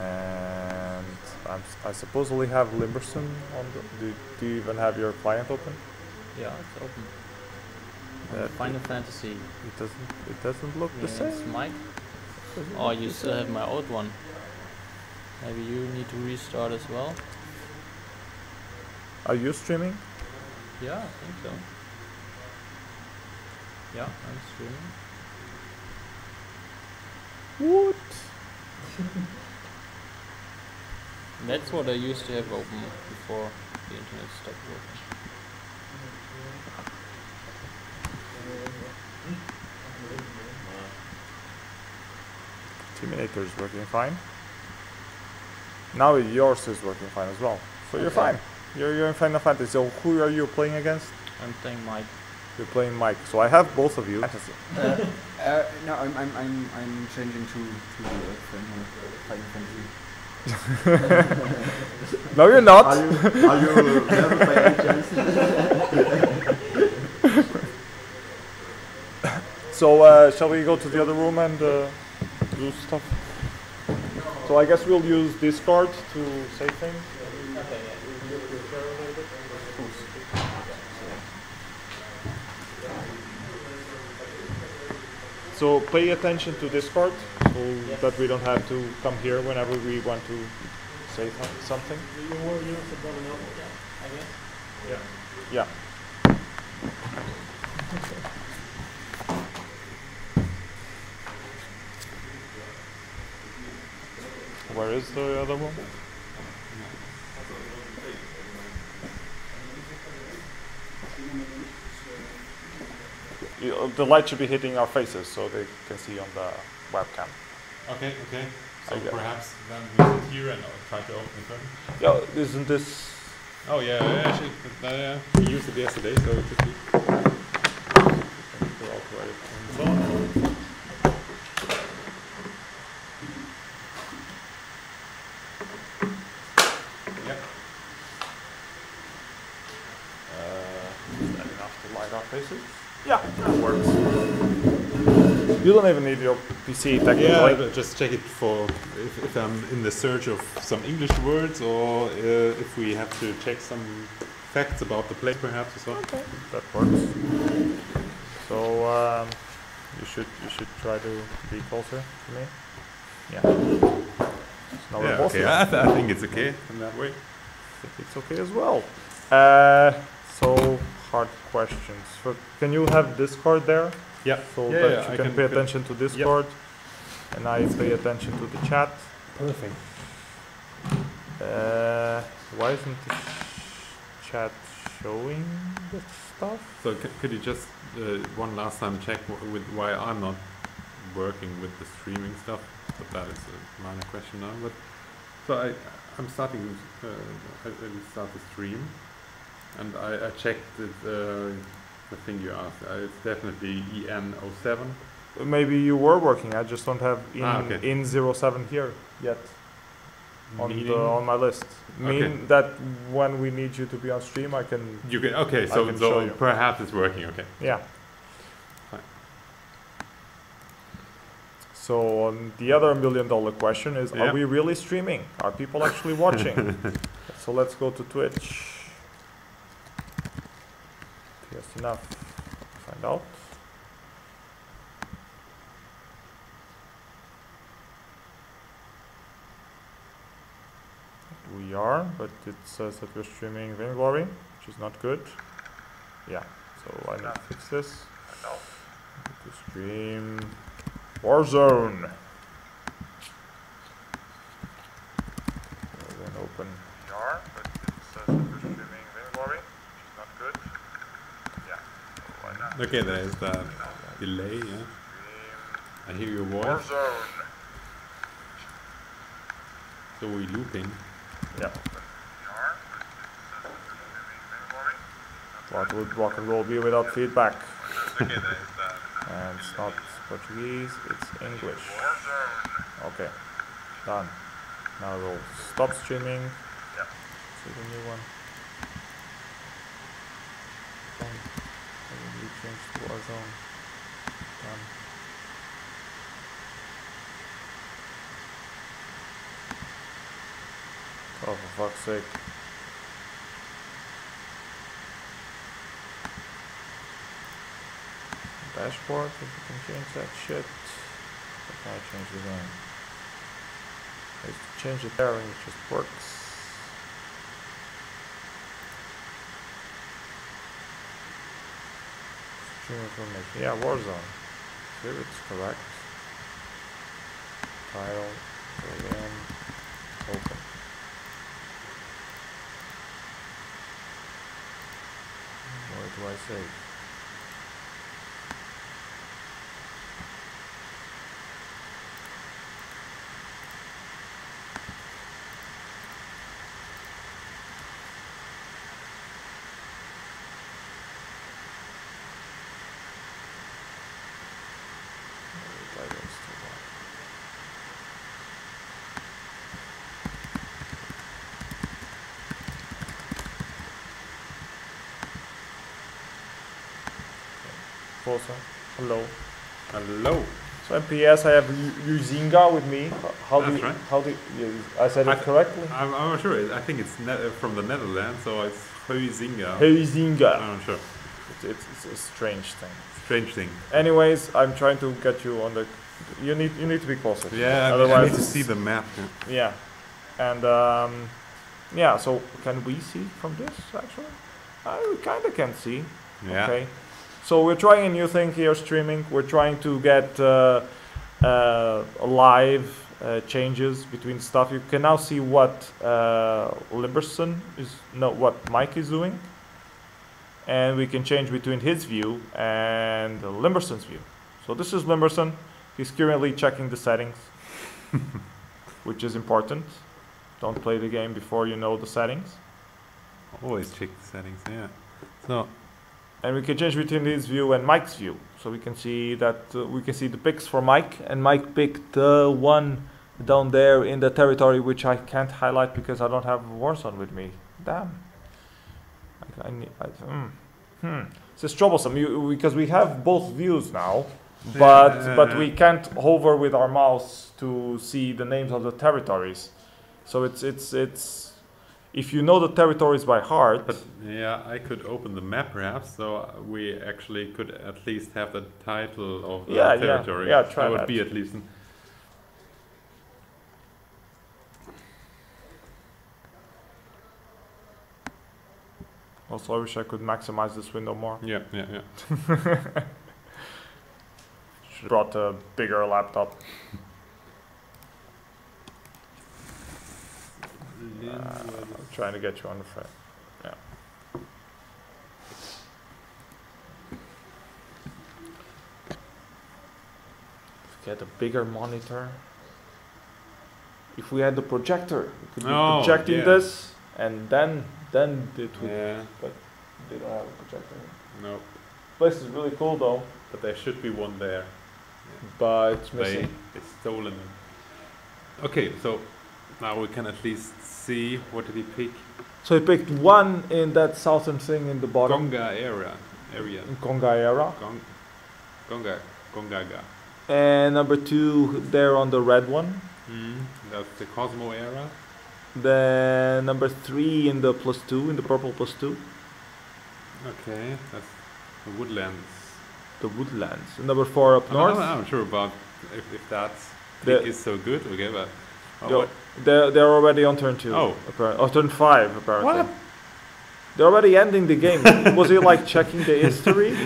And I supposedly have Limberson on the... Do you even have your client open? Yeah, it's open. On Final Fantasy. It doesn't look the same. It's Mike. Oh, you still have my old one. Maybe you need to restart as well. Are you streaming? Yeah, I think so. Yeah, I'm streaming. What? That's what I used to have open before the internet stopped working. Terminator is working fine. Now yours is working fine as well. So you're fine. You're in Final Fantasy. So who are you playing against? I'm playing Mike. You're playing Mike. So I have both of you. No, I'm changing to Final Fantasy. No, you're not. Are you never by any chance? So shall we go to the other room and do stuff? So I guess we'll use Discord to say things. So pay attention to Discord so that we don't have to come here whenever we want to say something. You more units above and over that, I guess? Yeah. Where is the other one? The light should be hitting our faces so they can see on the webcam. Okay. So Okay. perhaps then we sit here and I'll try to open the curtain. Yeah, isn't this... Oh yeah, actually, we used it yesterday, so it should be. Yeah. Is that enough to light our faces? Yeah, that works. You don't even need your PC technically. Yeah, but just check it for if I'm in the search of some English words or if we have to check some facts about the place perhaps as well. Okay, that works. So you should try to be closer to me. Yeah. So now we're both okay. I think it's okay in that way. I think it's okay as well. So hard questions. So can you have Discord there? Yeah. So Yeah, that yeah, you can pay attention to Discord, and I pay attention to the chat. Perfect. Why isn't the chat showing the stuff? So could you just one last time check with why I'm not working with the streaming stuff? But that is a minor question now. But so I'm starting. I will start the stream, and I checked the thing you asked. It's definitely EN07. Maybe you were working. I just don't have in okay. 07 here yet on my list. Okay. Mean that when we need you to be on stream, I can. You can okay. I can show you. Perhaps it's working. Okay. Yeah. Fine. So the other $1 million question is: Yeah. Are we really streaming? Are people actually watching? So let's go to Twitch. Just enough. Find out. We are, but it says that we're streaming Vainglory, which is not good. Yeah, so I need to fix this. I need to stream Warzone. Then open VR, but it says that we're streaming Vainglory, which is not good. Yeah, so why not? Okay, there's that delay. Yeah. I hear your voice. Warzone. So we looping. Yeah. What would rock and roll be without feedback? And it's not Portuguese, it's English. Okay, done. Now we'll stop streaming. Yeah. See the new one. We change to Warzone. Done. Oh, for fuck's sake. Dashboard, if you can change that shit. How can I change the game? I used to change it there and it just works. Stream information. Yeah, Warzone. Here it's correct. Title, go in, open. Where do I save? Closer. Hello. Hello. So MPS, I have Uzinga with me. How do That's you, right. how do you, I said it correctly? I'm not sure. I think it's from the Netherlands, so it's Huizinga. Uzinga. I'm not sure. It's a strange thing. Strange thing. Anyways, I'm trying to get you on the. You need to be closer. Yeah, I Otherwise need to it's- see the map. Yeah. Yeah, and yeah. So can we see from this actually? We kind of can see. Yeah. Okay. So we're trying a new thing here, streaming. We're trying to get live changes between stuff. You can now see what what Mike is doing, and we can change between his view and Limberson's view. So this is Limberson. He's currently checking the settings, which is important. Don't play the game before you know the settings. Always check the settings. Yeah. So. And we can change between his view and Mike's view. So we can see that we can see the picks for Mike, and Mike picked the one down there in the territory, which I can't highlight because I don't have Warzone with me. Damn. This is troublesome because we have both views now, but we can't hover with our mouse to see the names of the territories. So it's if you know the territories by heart. But yeah, I could open the map perhaps, so we actually could at least have the title of the territory. Yeah, try that would that. be at least. Also, I wish I could maximize this window more. Yeah. Should brought a bigger laptop. I'm trying to get you on the frame. Yeah. Get a bigger monitor. If we had the projector, we could be projecting this, and then it would. Yeah. But they don't have a projector. No. Place is really cool though, But there should be one there. but it's missing. They stolen them. Okay, so now we can at least see what did he pick. So he picked one in that southern thing in the bottom. Gonga area. In Conga era. Gongaga. And number 2 there on the red one. That's the Cosmo era. Then number 3 in the +2, in the purple +2. Okay, that's the woodlands. The woodlands. And number 4 up north. I'm not sure about if that The- pick is so good. Okay, but They're already on turn 2. Oh. Turn 5 apparently. What? They're already ending the game. Was he like checking the history?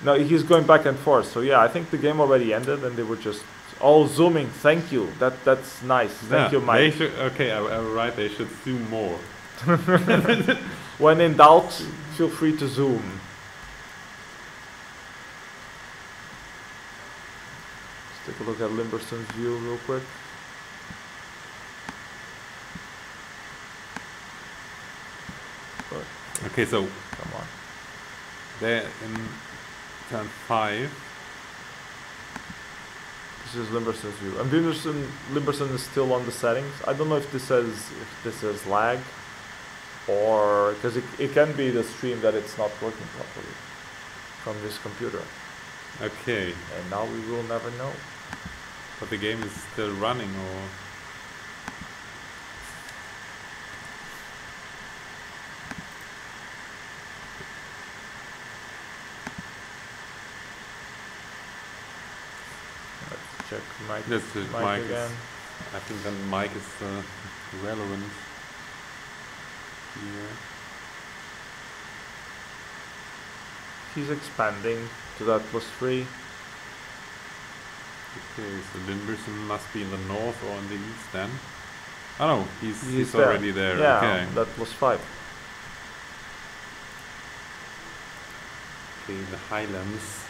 No, he's going back and forth. So yeah, I think the game already ended and they were just all zooming. Thank you. That's nice. Thank you, Mike. They should, okay, I'm right. They should zoom more. When in doubt, feel free to zoom. Let's take a look at Limberson's view real quick. Okay, so Come on. they're in turn 5. This is Limberson's view. And Limberson is still on the settings. I don't know if this says lag, or because it can be the stream that it's not working properly from this computer. Okay, And now we will never know. but the game is still running, or check Mike, That's it, Mike Mike again. I think then Mike is relevant here. He's expanding to that +3. Okay, so Limberson must be in the north or in the east then. Oh no, he's there. already there. Yeah, Okay. that +5. Okay, the Highlands.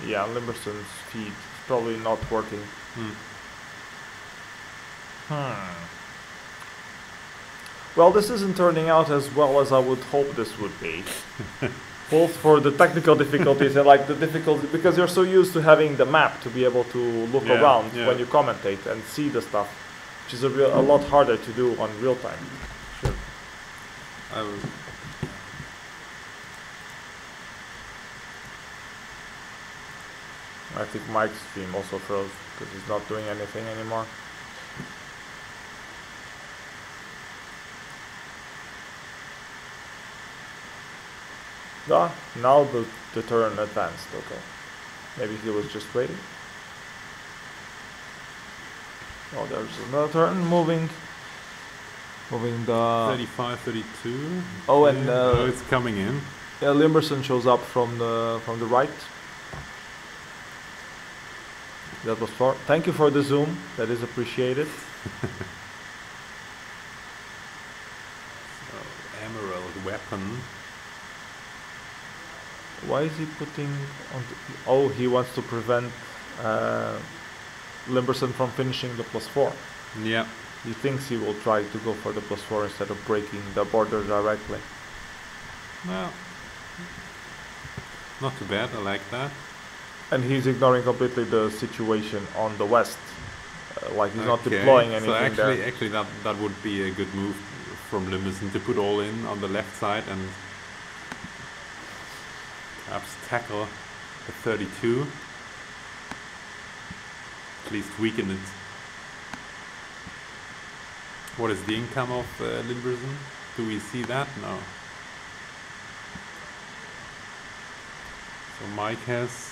Yeah, Limberson's feed is probably not working. Well, this isn't turning out as well as I would hope this would be. Both for the technical difficulties and like the difficulty, because you're so used to having the map to be able to look around when you commentate and see the stuff, which is a lot harder to do on real time. Sure. I think Mike's stream also froze because he's not doing anything anymore. Ah, now the turn advanced, okay. Maybe he was just waiting. Oh, there's another turn moving the... 35, 32. Oh, and oh, it's coming in. Yeah, Limberson shows up from the right. That was far. Thank you for the zoom. That is appreciated. So, emerald weapon. Why is he putting on? Oh, he wants to prevent Limberson from finishing the +4. Yeah. He thinks he will try to go for the +4 instead of breaking the border directly. Well, not too bad. I like that. And he's ignoring completely the situation on the west. Like he's not deploying anything so actually, there. Actually, that would be a good move from Limberson to put all in on the left side and perhaps tackle the 32. At least weaken it. What is the income of Limberson? Do we see that? No. So Mike has...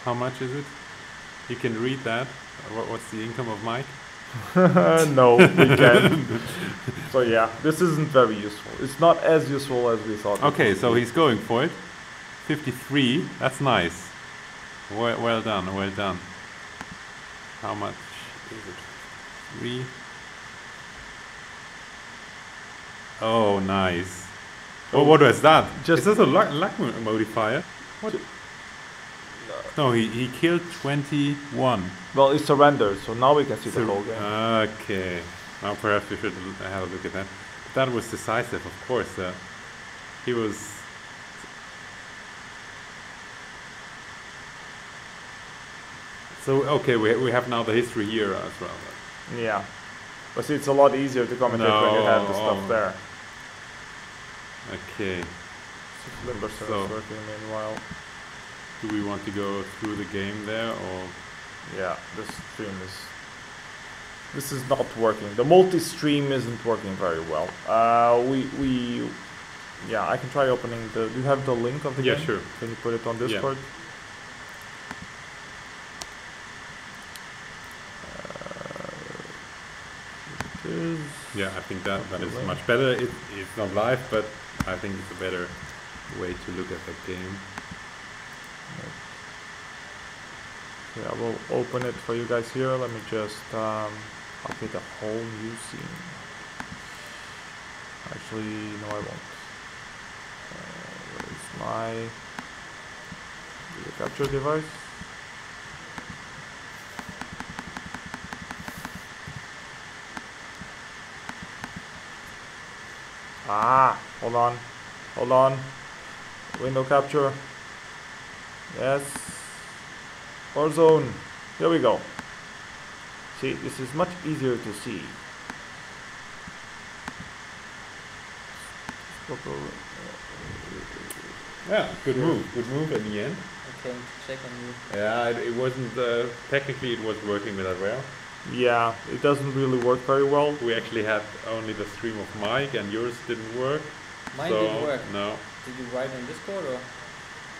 How much is it? You can read that. What's the income of Mike? No, we can't. So yeah, this isn't very useful. It's not as useful as we thought. Okay, so he's going for it. 53. That's nice. Well done. Well done. How much is it? 3. Oh, nice. Oh, what was that? Just is this a luck modifier? What? No, he killed 21. well, it surrendered, so now we can see the whole game. Okay. Now perhaps we should have a look at that. That was decisive, of course. He was... So, okay, we have now the history here as well. Yeah. But see, it's a lot easier to commentate when you have the stuff there. Okay. Limberson So- is working meanwhile. Do we want to go through the game there, or... Yeah, this stream is... This is not working. The multi-stream isn't working very well. Yeah, I can try opening the... Do you have the link of the game? Yeah, sure. Can you put it on Discord? Yeah, I think that is much better. It's not live, but I think it's a better way to look at the game. Yeah, I will open it for you guys here. Let me just update a whole new scene. Actually, no, I won't. Where is my video capture device? Ah, hold on. Window capture. Yes. Warzone. Here we go. See, this is much easier to see. Yeah, good move in the end. I came to check on you. Yeah, it wasn't, technically it was working that well. Yeah, it doesn't really work very well. We actually had only the stream of Mike and yours didn't work. Mine so didn't work. no. Did you write on Discord or?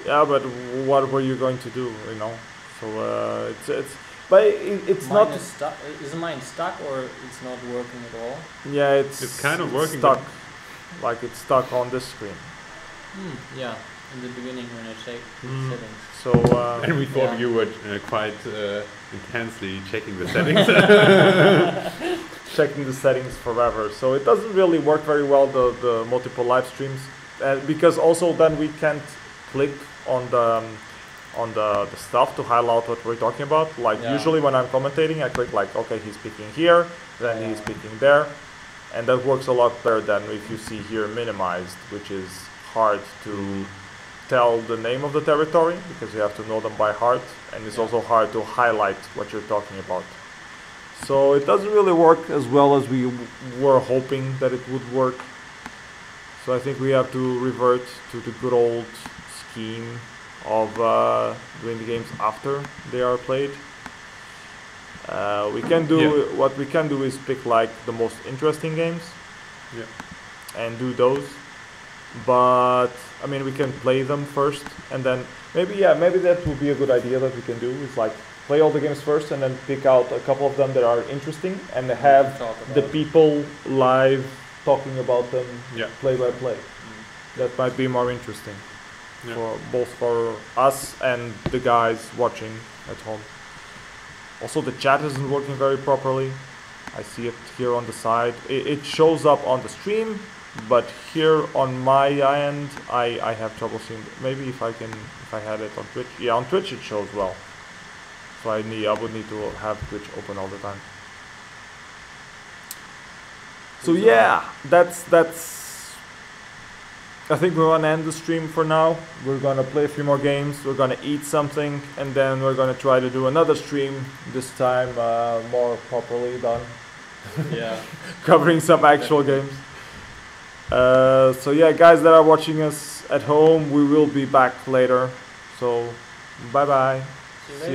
Yeah, but what were you going to do? You know, so but it's Mine not. is stuck. Is mine stuck or it's not working at all? Yeah, it's kind of working, stuck. Like it's stuck on this screen. Yeah, in the beginning when I checked the settings. So And we thought Yeah. you were quite intensely checking the settings. checking the settings forever. So it doesn't really work very well, the multiple live streams, because also then we can't click on the stuff to highlight what we're talking about. Like Yeah. usually when I'm commentating, I click like, okay, he's speaking here, then he's speaking there, and that works a lot better than if you see here minimized, which is hard to tell the name of the territory because you have to know them by heart, and it's also hard to highlight what you're talking about. So it doesn't really work as well as we were hoping that it would work. So I think we have to revert to the good old scheme of doing the games after they are played. We can do what we can do is pick like the most interesting games, and do those. But I mean, we can play them first, and then maybe that would be a good idea that we can do is like play all the games first, and then pick out a couple of them that are interesting, and have the people live talking about them, play by play. That might be more interesting for both for us and the guys watching at home. Also, the chat isn't working very properly. I see it here on the side. It shows up on the stream, but here on my end, I have trouble seeing. Maybe if I had it on Twitch. Yeah, on Twitch it shows well. So I would need to have Twitch open all the time. So yeah, that's. I think we're gonna end the stream for now. We're gonna play a few more games. We're gonna eat something, and then we're gonna try to do another stream. This time more properly done. Yeah. Covering some actual games. So yeah, guys that are watching us at home, we will be back later. So bye bye. See you later.